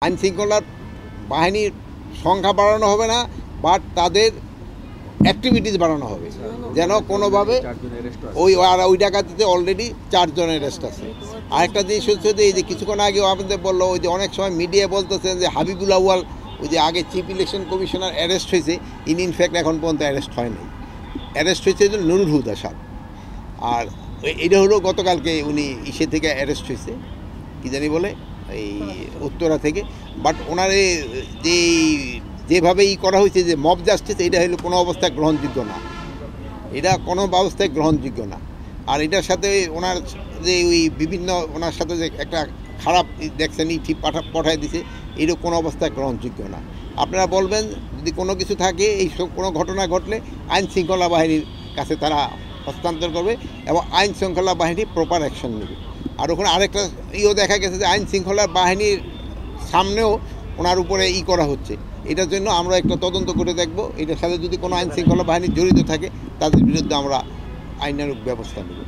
আইন শৃঙ্খলার বাহিনীর সংখ্যা বাড়ানো হবে না, বাট তাদের অ্যাক্টিভিটিস বাড়ানো হবে, যেন কোনোভাবে ওই ডাকাতিতে অলরেডি 4 জনের অ্যারেস্ট আছে। আরেকটা জিনিস হচ্ছে যে এই যে কিছুক্ষণ আগেও আমাদের বললো, ওই যে অনেক সময় মিডিয়া বলতেছেন যে হাবিবুল আউয়াল ওই যে আগে চিফ ইলেকশন কমিশনার অ্যারেস্ট হয়েছে, ইনফ্যাক্ট এখন পর্যন্ত অ্যারেস্ট হয় নাই। অ্যারেস্ট হয়েছে যে নুরুল হুদা সাহেব, আর এটা হলো গতকালকে উনি ইসে থেকে অ্যারেস্ট হয়েছে, কী জানি বলে এই উত্তরা থেকে। বাট ওনার যেভাবে করা হয়েছে যে মব জাস্টিস, এটা হলো কোনো অবস্থায় গ্রহণযোগ্য না, এটা কোনো ব্যবস্থায় গ্রহণযোগ্য না। আর এটার সাথে ওনার যে ওই বিভিন্ন ওনার সাথে যে একটা খারাপ দেখছেন ঠিক পাঠায় দিছে, এটা কোনো অবস্থায় গ্রহণযোগ্য না। আপনারা বলবেন যদি কোনো কিছু থাকে, এই সব কোনো ঘটনা ঘটলে আইন শৃঙ্খলা বাহিনীর কাছে তারা হস্তান্তর করবে এবং আইন শৃঙ্খলা বাহিনী প্রপার অ্যাকশন নেবে। আর ওখানে আরেকটা দেখা গেছে যে আইন শৃঙ্খলা বাহিনীর সামনেও ওনার উপরে করা হচ্ছে। এটার জন্য আমরা একটা তদন্ত করে দেখব, এটার সাথে যদি কোনো আইন শৃঙ্খলা বাহিনী জড়িত থাকে তাদের বিরুদ্ধে আমরা আইনানুগ ব্যবস্থা নেব।